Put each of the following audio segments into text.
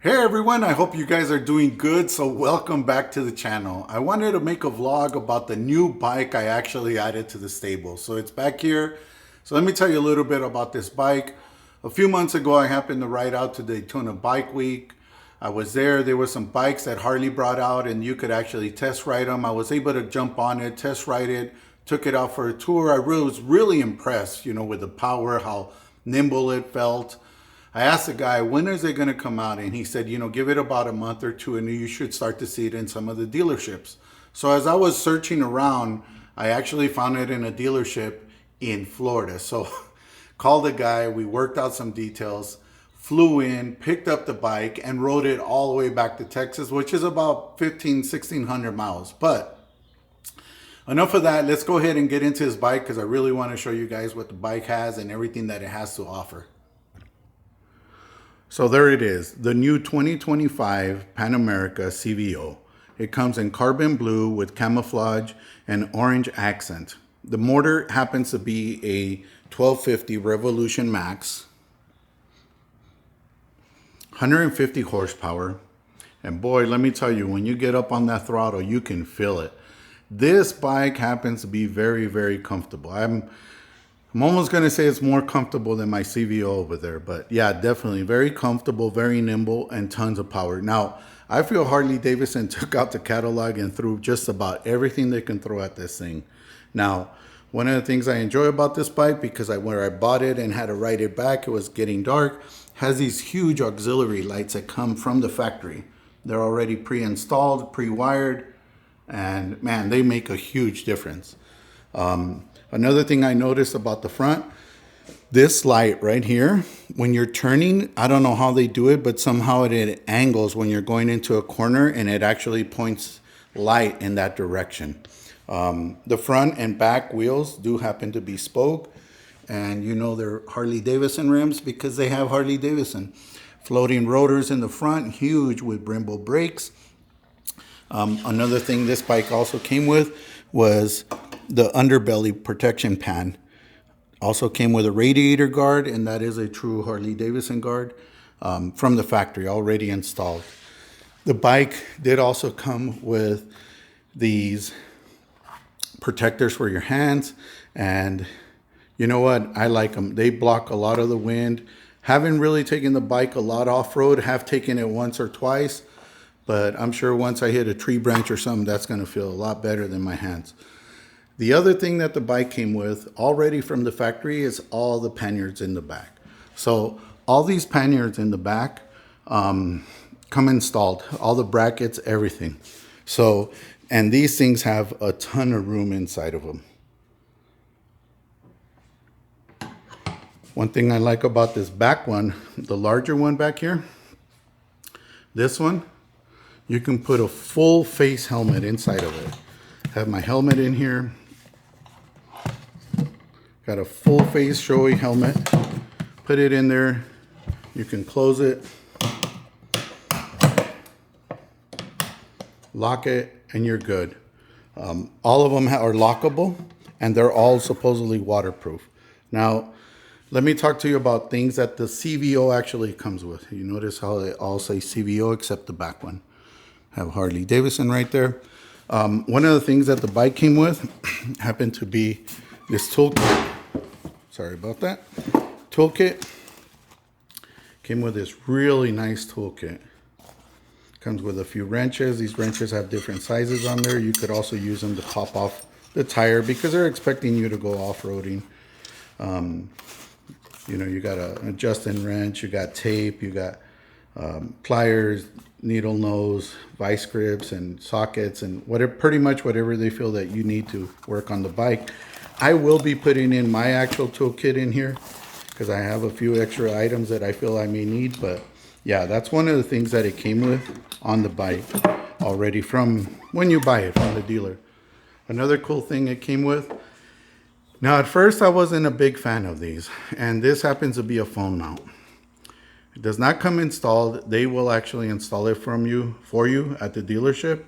Hey everyone, I hope you guys are doing good. So welcome back to the channel. I wanted to make a vlog about the new bike I actually added to the stable. So it's back here. So let me tell you a little bit about this bike. A few months ago, I happened to ride out to Daytona Bike Week. I was there. There were some bikes that Harley brought out and you could actually test ride them. I was able to jump on it, test ride it, took it out for a tour. I was really impressed, with the power, how nimble it felt. I asked the guy, when is it going to come out? And he said, give it about a month or two and you should start to see it in some of the dealerships. So as I was searching around, I actually found it in a dealership in Florida. So called the guy, we worked out some details, flew in, picked up the bike and rode it all the way back to Texas, which is about 1,600 miles. But enough of that. Let's go ahead and get into this bike because I really want to show you guys what the bike has and everything that it has to offer. So there it is, the new 2025 Pan America CVO. It comes in carbon blue with camouflage and orange accent. The motor happens to be a 1250 Revolution Max, 150 horsepower. And boy, let me tell you, when you get up on that throttle, you can feel it. This bike happens to be very, very comfortable. I'm almost going to say it's more comfortable than my CVO over there. But yeah, definitely very comfortable, very nimble, and tons of power. Now, I feel Harley Davidson took out the catalog and threw just about everything they can throw at this thing. Now, one of the things I enjoy about this bike, because where I bought it and had to ride it back, it was getting dark, has these huge auxiliary lights that come from the factory. They're already pre-installed, pre-wired, and man, they make a huge difference. Another thing I noticed about the front, this light right here, when you're turning, I don't know how they do it, but somehow it angles when you're going into a corner and it actually points light in that direction. The front and back wheels do happen to be spoke, and they're Harley Davidson rims because they have Harley Davidson. Floating rotors in the front, huge with Brembo brakes. Another thing this bike also came with was the underbelly protection pan. Also came with a radiator guard, and that is a true Harley Davidson guard from the factory already installed. The bike did also come with these protectors for your hands, and you know what? I like them. They block a lot of the wind. Haven't really taken the bike a lot off-road, have taken it once or twice, but I'm sure once I hit a tree branch or something, that's going to feel a lot better than my hands. The other thing that the bike came with already from the factory is all the panniers in the back. So all these panniers in the back come installed, all the brackets, everything. So, and these things have a ton of room inside of them. One thing I like about this back one, the larger one back here, this one, you can put a full face helmet inside of it. Have my helmet in here. Got a full face showy helmet. Put it in there. You can close it, lock it, and you're good. All of them are lockable, and they're all supposedly waterproof. Now, let me talk to you about things that the CVO actually comes with. You notice how they all say CVO except the back one. Have Harley Davidson right there. One of the things that the bike came with happened to be this toolkit. Sorry about that. Toolkit. Came with this really nice toolkit. Comes with a few wrenches. These wrenches have different sizes on there. You could also use them to pop off the tire because they're expecting you to go off-roading. You got an adjusting wrench, you got tape, you got pliers, needle nose, vice grips, and sockets, and pretty much whatever they feel that you need to work on the bike. I will be putting in my actual toolkit in here because I have a few extra items that I feel I may need. But yeah, that's one of the things that it came with on the bike already from when you buy it from the dealer. Another cool thing it came with. Now, at first, I wasn't a big fan of these, and this happens to be a phone mount. It does not come installed. They will actually install it for you at the dealership,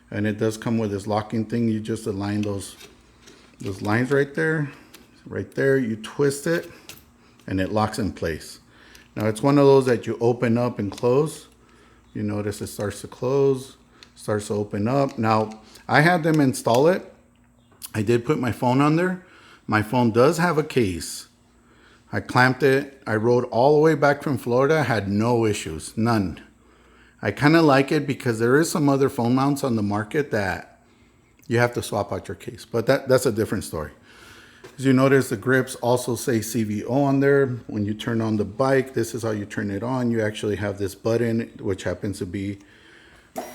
and it does come with this locking thing. You just align those lines right there. You twist it, and it locks in place. Now, it's one of those that you open up and close. You notice it starts to close, starts to open up. Now, I had them install it. I did put my phone on there. My phone does have a case. I clamped it. I rode all the way back from Florida, had no issues, none. I kind of like it because there is some other phone mounts on the market that you have to swap out your case, but that's a different story. As you notice, the grips also say CVO on there. When you turn on the bike, this is how you turn it on. You actually have this button, which happens to be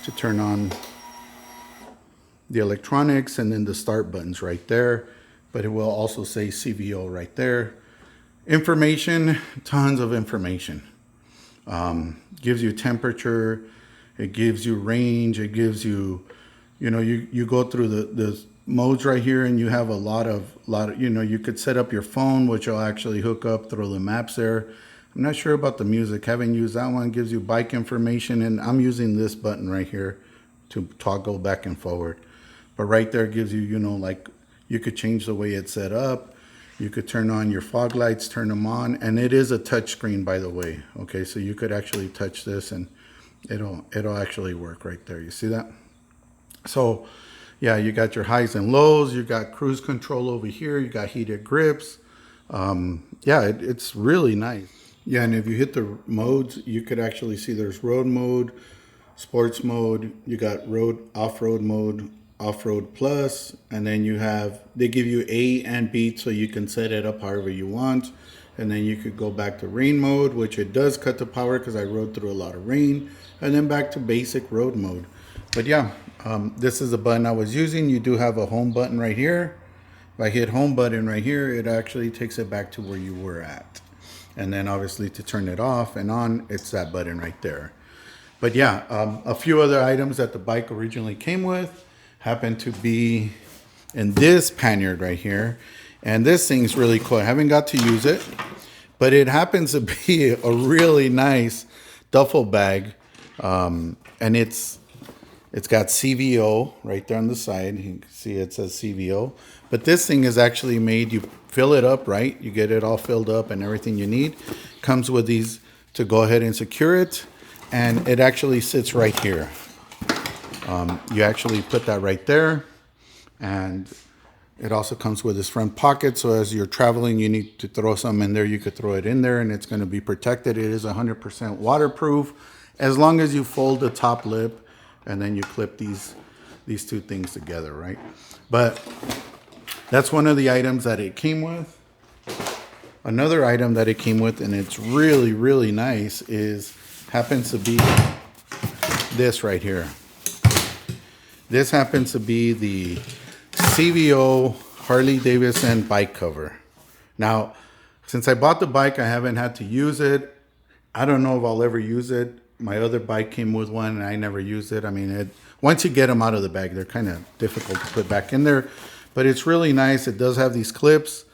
to turn on the electronics, and then the start button's right there. But it will also say CVO right there. Information, tons of information. Gives you temperature, it gives you range, it gives you, you go through the modes right here, and you have a lot of, you could set up your phone, which will actually hook up through the maps there. I'm not sure about the music, haven't used that one. It gives you bike information, and I'm using this button right here to toggle back and forward. But right there gives you, like you could change the way it's set up. You could turn on your fog lights, turn them on, and it is a touch screen, by the way. Okay, so you could actually touch this and it'll actually work right there. You see that? So yeah, you got your highs and lows, you got cruise control over here, you got heated grips. Yeah, it's really nice. Yeah, and if you hit the modes, you could actually see there's road mode, sports mode, you got road, off-road mode, off-road plus, and then they give you A and B, so you can set it up however you want. And then you could go back to rain mode, which it does cut the power because I rode through a lot of rain, and then back to basic road mode. But yeah, this is the button I was using. You do have a home button right here. If I hit home button right here, it actually takes it back to where you were at. And then obviously to turn it off and on, it's that button right there. But yeah, a few other items that the bike originally came with happen to be in this panniard right here. And this thing's really cool. I haven't got to use it, but it happens to be a really nice duffel bag. And it's got CVO right there on the side. You can see it says CVO. But this thing is actually made, you fill it up, right? You get it all filled up and everything you need. Comes with these to go ahead and secure it. And it actually sits right here. You actually put that right there, and it also comes with this front pocket, so as you're traveling, you need to throw something in there, you could throw it in there, and it's going to be protected. It is 100% waterproof, as long as you fold the top lip, and then you clip these two things together, right? But that's one of the items that it came with. Another item that it came with, and it's really, really nice, happens to be this right here. This happens to be the CVO Harley Davidson bike cover. Now, since I bought the bike, I haven't had to use it. I don't know if I'll ever use it. My other bike came with one and I never used it. I mean, once you get them out of the bag, they're kind of difficult to put back in there, but it's really nice. It does have these clips,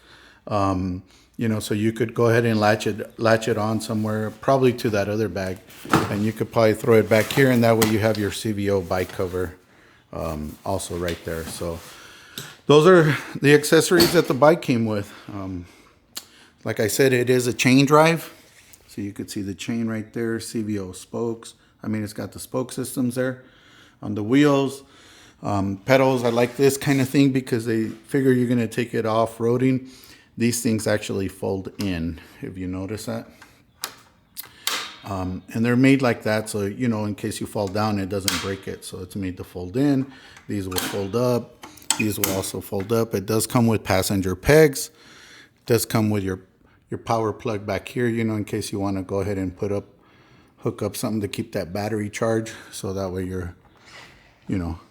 so you could go ahead and latch it on somewhere, probably to that other bag, and you could probably throw it back here, and that way you have your CVO bike cover also right there. So those are the accessories that the bike came with. Like I said, it is a chain drive, so you could see the chain right there, CVO spokes. I mean, it's got the spoke systems there on the wheels. Pedals, I like this kind of thing because they figure you're going to take it off-roading. These things actually fold in, if you notice that. And they're made like that, so, in case you fall down, it doesn't break it. So it's made to fold in. These will fold up. These will also fold up. It does come with passenger pegs. It does come with your power plug back here, in case you want to go ahead and hook up something to keep that battery charge. So that way you're,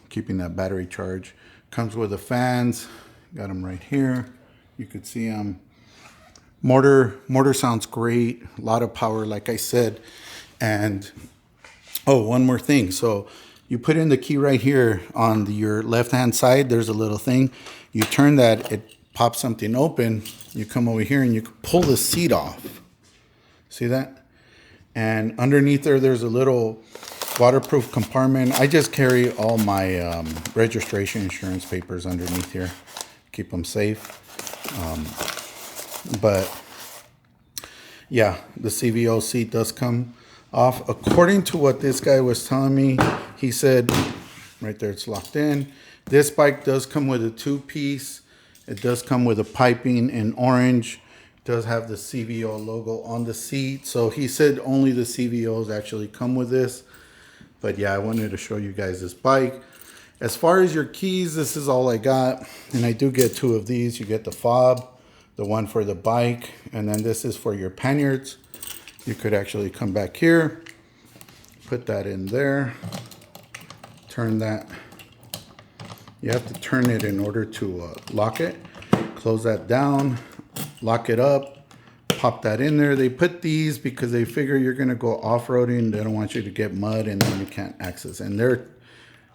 keeping that battery charge. Comes with the fans. Got them right here. You could see them. Motor sounds great, a lot of power, like I said. And one more thing. So you put in the key right here on your left hand side. There's a little thing. You turn that, it pops something open. You come over here and you can pull the seat off. See that? And underneath there's a little waterproof compartment. I just carry all my registration insurance papers underneath here, keep them safe. But yeah, the CVO seat does come. off. According to what this guy was telling me, he said, right there, it's locked in. This bike does come with a 2-piece. It does come with a piping in orange. It does have the CVO logo on the seat. So he said only the CVOs actually come with this. But yeah, I wanted to show you guys this bike. As far as your keys, this is all I got. And I do get 2 of these. You get the fob, the one for the bike, and then this is for your panniers. You could actually come back here, put that in there, turn that. You have to turn it in order to lock it. Close that down, lock it up, pop that in there. They put these because they figure you're gonna go off-roading. They don't want you to get mud and then you can't access. And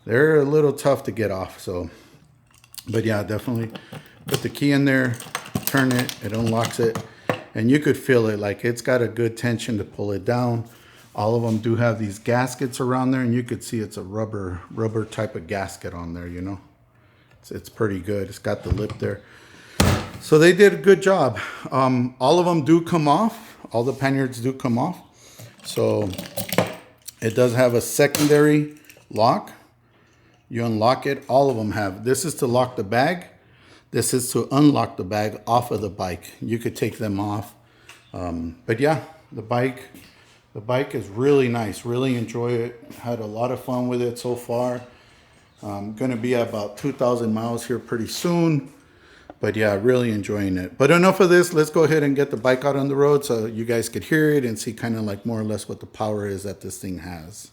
they're a little tough to get off. So, but yeah, definitely put the key in there, turn it, it unlocks it, and you could feel it. Like, it's got a good tension to pull it down. All of them do have these gaskets around there, and you could see it's a rubber type of gasket on there, you know. It's pretty good. It's got the lip there. So they did a good job. All of them do come off. All the panniers do come off. So it does have a secondary lock. You unlock it. All of them have. This is to lock the bag. This is to unlock the bag off of the bike. You could take them off. But yeah, the bike is really nice. Really enjoy it. Had a lot of fun with it so far. I'm going to be at about 2,000 miles here pretty soon. But yeah, really enjoying it. But enough of this. Let's go ahead and get the bike out on the road so you guys could hear it and see kind of like more or less what the power is that this thing has.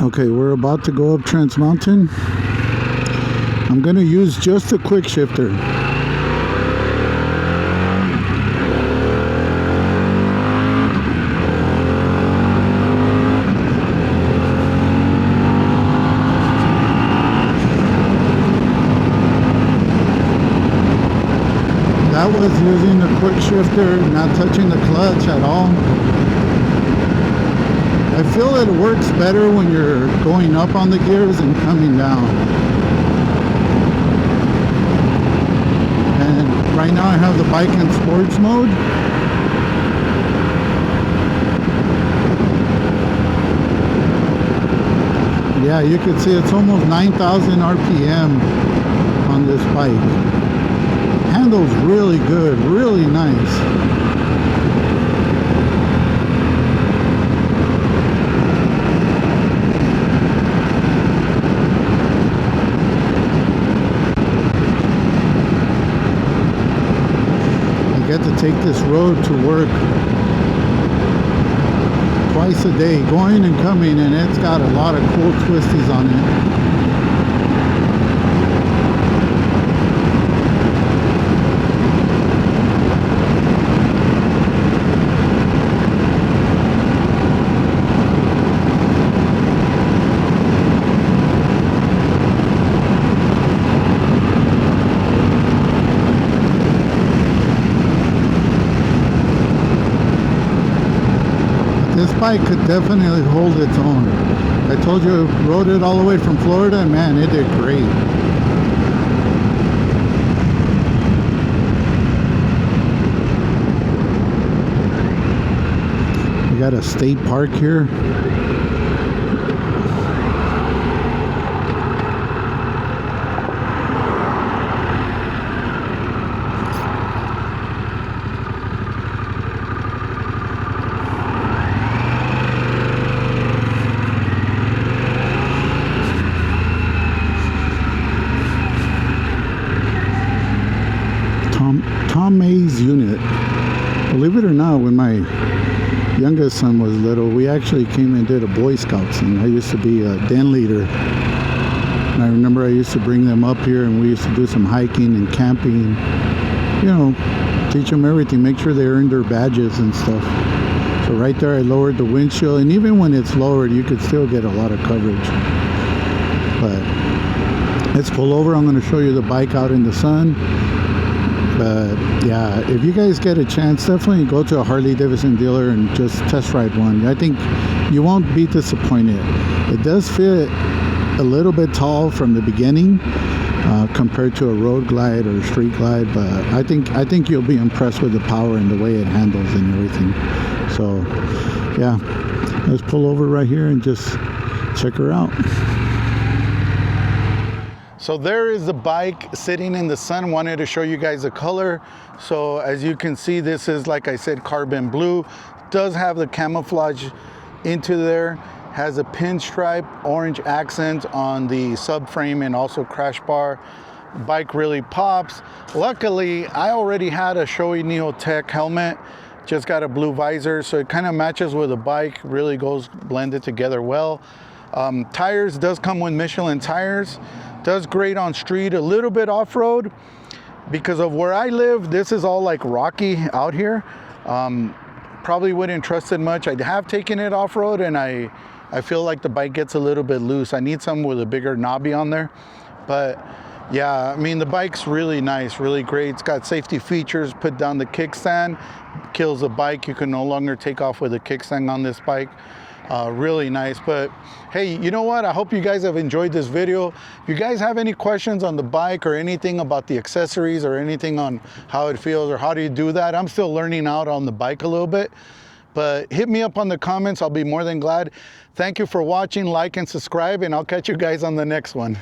Okay, we're about to go up Trans Mountain. I'm going to use just a quick shifter. That was using the quick shifter, not touching the clutch at all. I feel it works better when you're going up on the gears and coming down. And right now I have the bike in sports mode. Yeah, you can see it's almost 9,000 RPM on this bike. Handles really good, really nice. To take this road to work twice a day, going and coming, and it's got a lot of cool twisties on it. This bike could definitely hold its own. I told you, I rode it all the way from Florida, and man, it did great. We got a state park here. Tom May's unit. Believe it or not, when my youngest son was little, we actually came and did a Boy Scouts thing. I used to be a den leader. And I remember I used to bring them up here and we used to do some hiking and camping. You know, teach them everything, make sure they earned their badges and stuff. So right there I lowered the windshield, and even when it's lowered you could still get a lot of coverage. But let's pull over. I'm going to show you the bike out in the sun. But yeah, if you guys get a chance, definitely go to a Harley Davidson dealer and just test ride one. I think you won't be disappointed. It does fit a little bit tall from the beginning compared to a road glide or street glide, but I think you'll be impressed with the power and the way it handles and everything. So yeah, let's pull over right here and just check her out. So there is the bike sitting in the sun. Wanted to show you guys the color. So as you can see, this is, like I said, carbon blue. Does have the camouflage into there. Has a pinstripe orange accent on the subframe and also crash bar. Bike really pops. Luckily, I already had a Shoei Neo Tech helmet. Just got a blue visor, so it kind of matches with the bike. Really goes blended together well. Tires does come with Michelin tires. Does great on street, a little bit off-road. Because of where I live, this is all like rocky out here. Probably wouldn't trust it much. I have taken it off-road and I feel like the bike gets a little bit loose. I need something with a bigger knobby on there. But yeah, I mean, the bike's really nice, really great. It's got safety features. Put down the kickstand, kills the bike. You can no longer take off with a kickstand on this bike. Really nice. But hey, you know what? I hope you guys have enjoyed this video. If you guys have any questions on the bike or anything about the accessories or anything on how it feels or how do you do that, I'm still learning out on the bike a little bit. But hit me up on the comments. I'll be more than glad. Thank you for watching. Like and subscribe, and I'll catch you guys on the next one.